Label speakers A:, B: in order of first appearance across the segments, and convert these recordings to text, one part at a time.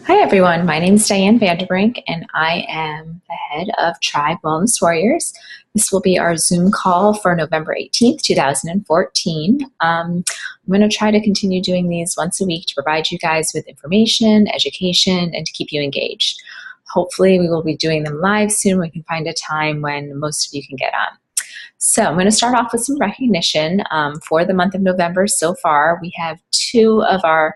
A: Hi, everyone. My name is Diane Vanderbrink, and I am the head of Tribe Wellness Warriors. This will be our Zoom call for November 18th, 2014. I'm going to try to continue doing these once a week to provide you guys with information, education, and to keep you engaged. Hopefully, we will be doing them live soon. We can find a time when most of you can get on. So I'm going to start off with some recognition for the month of November. So far, we have two of our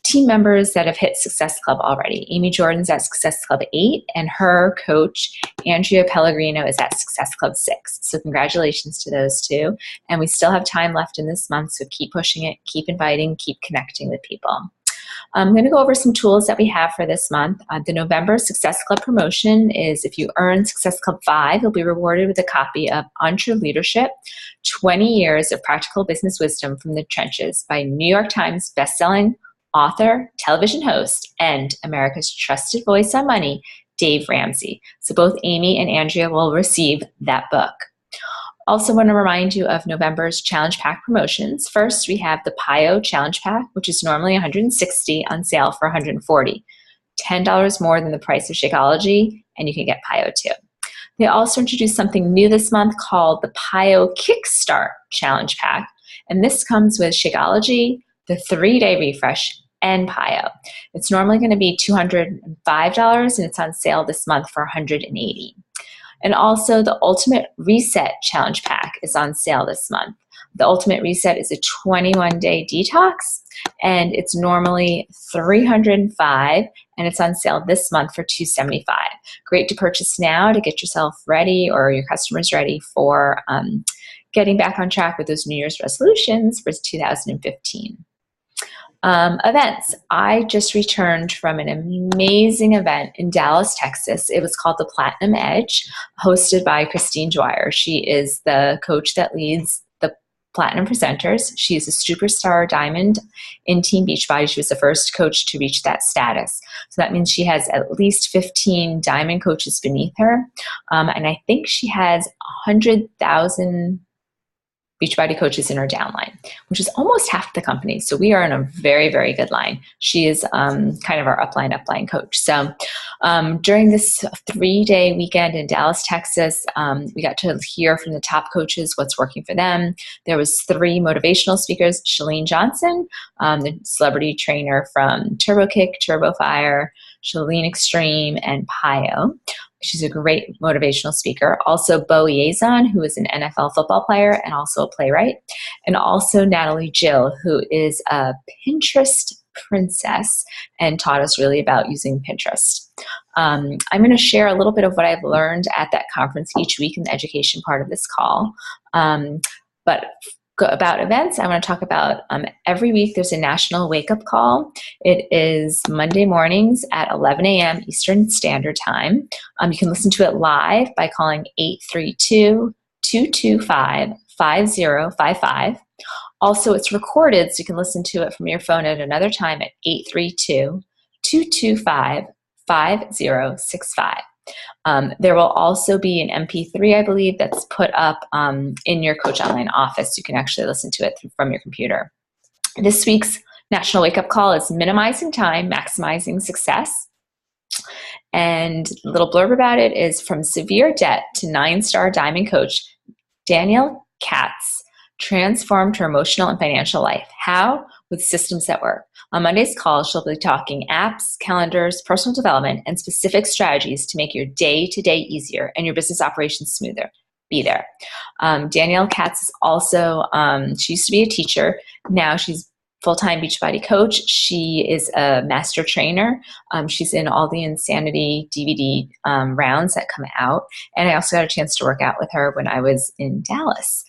A: team members that have hit Success Club already. Amy Jordan's at Success Club 8, and her coach, Andrea Pellegrino, is at Success Club 6. So congratulations to those two. And we still have time left in this month, so keep pushing it, keep inviting, keep connecting with people. I'm going to go over some tools that we have for this month. The November Success Club promotion is if you earn Success Club 5, you'll be rewarded with a copy of Entre Leadership, 20 Years of Practical Business Wisdom from the Trenches by New York Times bestselling author, television host, and America's trusted voice on money, Dave Ramsey. So both Amy and Andrea will receive that book. Also want to remind you of November's Challenge Pack promotions. First, we have the PIO Challenge Pack, which is normally $160 on sale for $140. $10 more than the price of Shakeology, and you can get PIO too. They also introduced something new this month called the PIO Kickstart Challenge Pack, and this comes with Shakeology, the 3-day refresh, and PIO. It's normally going to be $205, and it's on sale this month for $180. And also the Ultimate Reset Challenge Pack is on sale this month. The Ultimate Reset is a 21-day detox, and it's normally $305, and it's on sale this month for $275. Great to purchase now to get yourself ready or your customers ready for getting back on track with those New Year's resolutions for 2015. Events. I just returned from an amazing event in Dallas, Texas. It was called the Platinum Edge, hosted by Christine Dwyer. She is the coach that leads the Platinum Presenters. She is a superstar diamond in Team Beachbody. She was the first coach to reach that status. So that means she has at least 15 diamond coaches beneath her. And I think she has 100,000 Beachbody coaches in her downline, which is almost half the company. So we are in a very, very good line. She is kind of our upline coach. So during this 3-day weekend in Dallas, Texas, we got to hear from the top coaches what's working for them. There was 3 motivational speakers: Chalene Johnson, the celebrity trainer from TurboKick, TurboFire, Chalene Extreme, and PIO. She's a great motivational speaker. Also, Bo Iazon, who is an NFL football player and also a playwright. And also Natalie Jill, who is a Pinterest princess and taught us really about using Pinterest. I'm going to share a little bit of what I've learned at that conference each week in the education part of this call. But about events, I want to talk about every week there's a national wake-up call. It is Monday mornings at 11 a.m. Eastern Standard Time. You can listen to it live by calling 832-225-5055. Also, it's recorded, so you can listen to it from your phone at another time at 832-225-5065. There will also be an MP3, I believe, that's put up in your Coach Online office. You can actually listen to it from your computer. This week's National Wake Up Call is Minimizing Time, Maximizing Success. And a little blurb about it is from severe debt to 9-star diamond coach, Danielle Katz transformed her emotional and financial life. How? With systems that work. On Monday's call, she'll be talking apps, calendars, personal development, and specific strategies to make your day-to-day easier and your business operations smoother. Be there. Danielle Katz is also, she used to be a teacher. Now she's full-time Beachbody coach. She is a master trainer. She's in all the Insanity DVD rounds that come out. And I also got a chance to work out with her when I was in Dallas.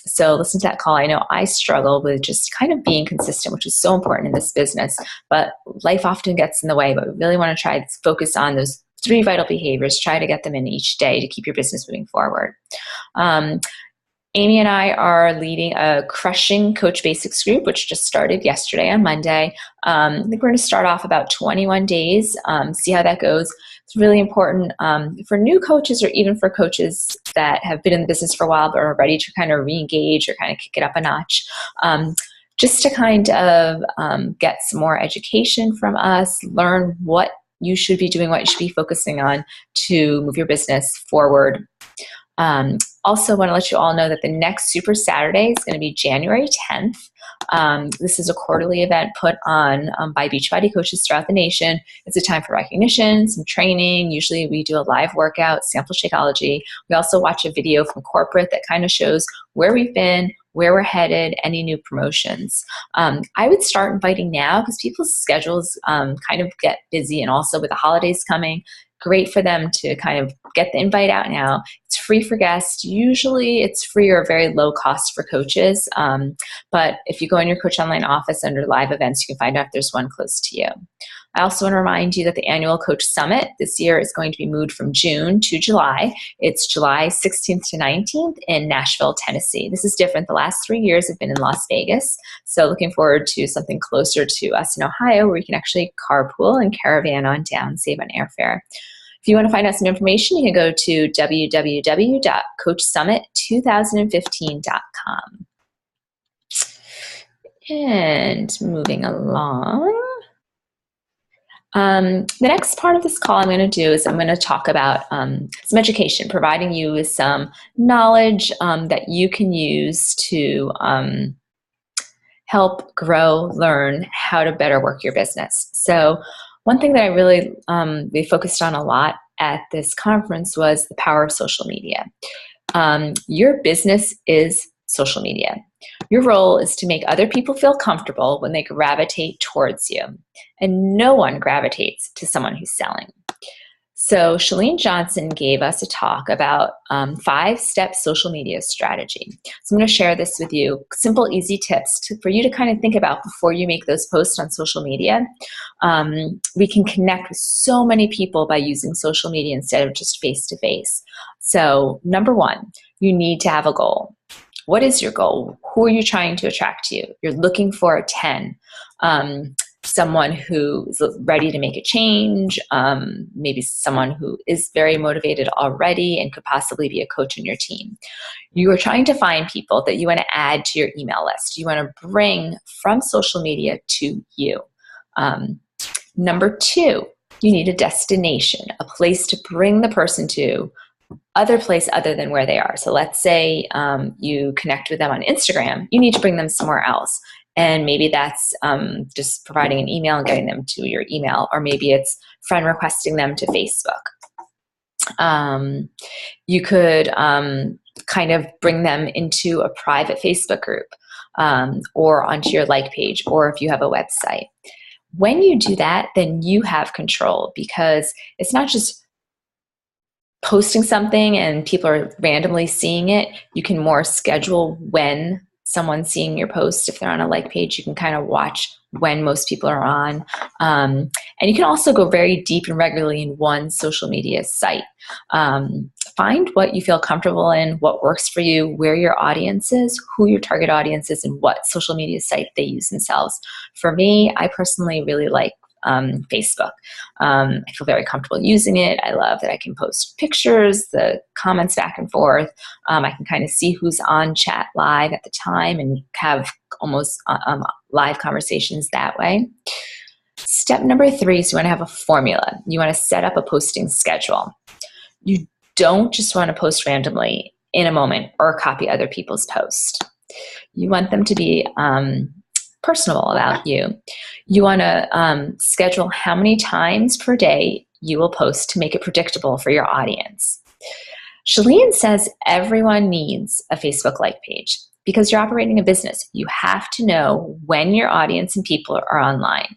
A: So listen to that call. I know I struggle with just kind of being consistent, which is so important in this business, but life often gets in the way. But we really want to try to focus on those 3 vital behaviors, try to get them in each day to keep your business moving forward. Amy and I are leading a Crushing Coach Basics group, which just started yesterday on Monday. I think we're going to start off about 21 days, see how that goes. It's really important for new coaches or even for coaches that have been in the business for a while but are ready to kind of re-engage or kind of kick it up a notch. just to kind of get some more education from us, learn what you should be doing, what you should be focusing on to move your business forward. Also want to let you all know that the next Super Saturday is going to be January 10th. This is a quarterly event put on by Beachbody coaches throughout the nation. It's a time for recognition, some training. Usually we do a live workout, sample Shakeology. We also watch a video from corporate that kind of shows where we've been, where we're headed, any new promotions. I would start inviting now because people's schedules kind of get busy, and also with the holidays coming, great for them to kind of get the invite out now. It's free for guests. Usually it's free or very low cost for coaches. But if you go in your Coach Online office under live events, you can find out if there's one close to you. I also want to remind you that the annual Coach Summit this year is going to be moved from June to July. It's July 16th to 19th in Nashville, Tennessee. This is different. The last 3 years have been in Las Vegas. So looking forward to something closer to us in Ohio where you can actually carpool and caravan on down, save on airfare. If you want to find out some information, you can go to www.coachsummit2015.com. And moving along. The next part of this call I'm going to do is I'm going to talk about some education, providing you with some knowledge that you can use to help grow, learn how to better work your business. So one thing that I really we focused on a lot at this conference was the power of social media. Your business is social media. Your role is to make other people feel comfortable when they gravitate towards you. And no one gravitates to someone who's selling. So Chalene Johnson gave us a talk about 5-step social media strategy. So I'm going to share this with you. Simple, easy tips for you to kind of think about before you make those posts on social media. We can connect with so many people by using social media instead of just face-to-face. So number 1, you need to have a goal. What is your goal? Who are you trying to attract to you? You're looking for a 10. Someone who is ready to make a change, maybe someone who is very motivated already and could possibly be a coach in your team. You are trying to find people that you want to add to your email list. You want to bring from social media to you. Number 2, you need a destination, a place to bring the person to, other place other than where they are. So let's say you connect with them on Instagram, you need to bring them somewhere else. And maybe that's just providing an email and getting them to your email, or maybe it's friend requesting them to Facebook. You could kind of bring them into a private Facebook group or onto your like page, or if you have a website. When you do that, then you have control, because it's not just posting something and people are randomly seeing it. You can more schedule when someone's seeing your post. If they're on a like page, you can kind of watch when most people are on. And you can also go very deep and regularly in one social media site. Find what you feel comfortable in, what works for you, where your audience is, who your target audience is, and what social media site they use themselves. For me, I personally really like Facebook. I feel very comfortable using it. I love that I can post pictures, the comments back and forth. I can kind of see who's on chat live at the time and have almost live conversations that way. Step number 3 is you want to have a formula. You want to set up a posting schedule. You don't just want to post randomly in a moment or copy other people's posts. You want them to be personable about you. You want to schedule how many times per day you will post to make it predictable for your audience. Chalene says everyone needs a Facebook like page because you're operating a business. You have to know when your audience and people are online.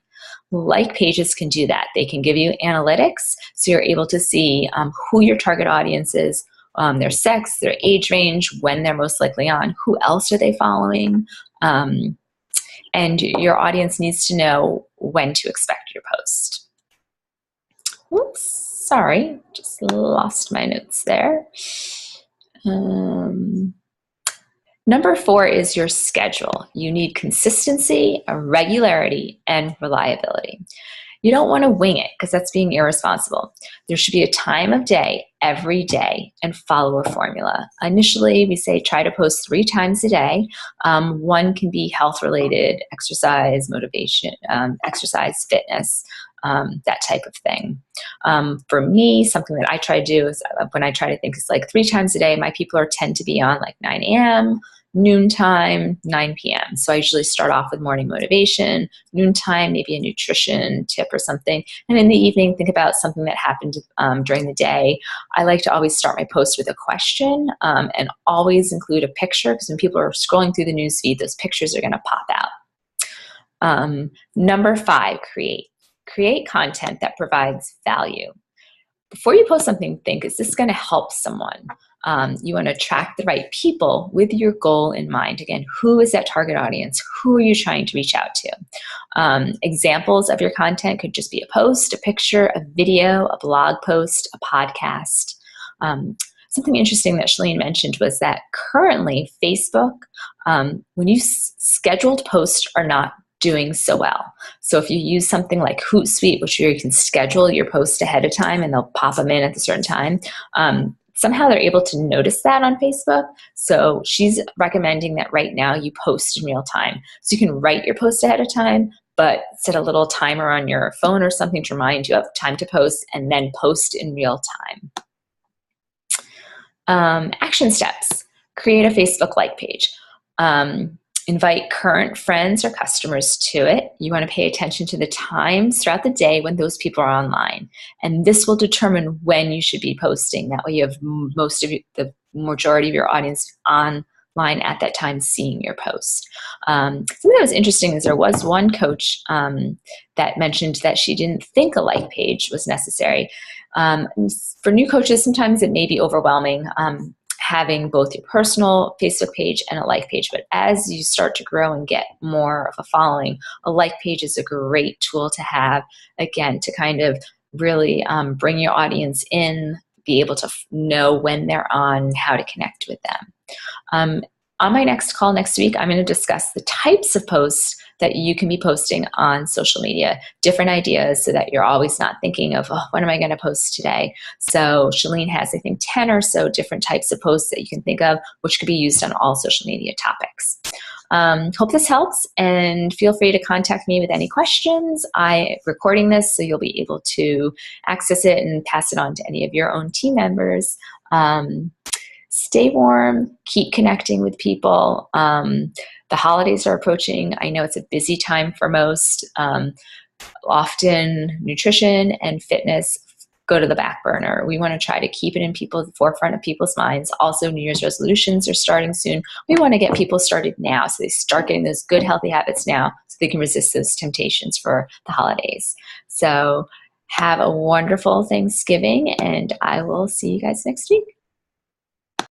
A: Like pages can do that. They can give you analytics, so you're able to see who your target audience is, their sex, their age range, when they're most likely on, who else are they following, and your audience needs to know when to expect your post. Whoops, sorry, just lost my notes there. Number 4 is your schedule. You need consistency, regularity, and reliability. You don't want to wing it because that's being irresponsible. There should be a time of day every day and follow a formula. Initially, we say try to post 3 times a day. One can be health related, exercise, motivation, exercise, fitness, that type of thing. For me, something that I try to do is when I try to think is like 3 times a day, my people tend to be on like 9 a.m., noontime, 9 p.m. So I usually start off with morning motivation, noontime, maybe a nutrition tip or something. And in the evening, think about something that happened during the day. I like to always start my post with a question and always include a picture, because when people are scrolling through the news feed, those pictures are going to pop out. Number 5, create. Create content that provides value. Before you post something, think, is this going to help someone? You want to attract the right people with your goal in mind. Again, who is that target audience? Who are you trying to reach out to? Examples of your content could just be a post, a picture, a video, a blog post, a podcast. Something interesting that Shalene mentioned was that currently Facebook, when you scheduled posts are not doing so well. So if you use something like Hootsuite, which you can schedule your post ahead of time and they'll pop them in at a certain time, somehow they're able to notice that on Facebook. So she's recommending that right now you post in real time. So you can write your post ahead of time, but set a little timer on your phone or something to remind you of time to post, and then post in real time. Action steps. Create a Facebook like page. Invite current friends or customers to it. You want to pay attention to the times throughout the day when those people are online. And this will determine when you should be posting. That way you have the majority of your audience online at that time seeing your post. Something that was interesting is there was one coach that mentioned that she didn't think a like page was necessary. For new coaches, sometimes it may be overwhelming. Having both your personal Facebook page and a like page. But as you start to grow and get more of a following, a like page is a great tool to have, again, to kind of really bring your audience in, be able to know when they're on, how to connect with them. On my next call next week, I'm going to discuss the types of posts that you can be posting on social media, different ideas so that you're always not thinking of, oh, what am I going to post today? So Shalene has, I think, 10 or so different types of posts that you can think of, which could be used on all social media topics. Hope this helps, and feel free to contact me with any questions. I'm recording this, so you'll be able to access it and pass it on to any of your own team members. Stay warm, keep connecting with people. The holidays are approaching. I know it's a busy time for most. Often nutrition and fitness go to the back burner. We want to try to keep it in the forefront of people's minds. Also, New Year's resolutions are starting soon. We want to get people started now so they start getting those good, healthy habits now so they can resist those temptations for the holidays. So have a wonderful Thanksgiving, and I will see you guys next week.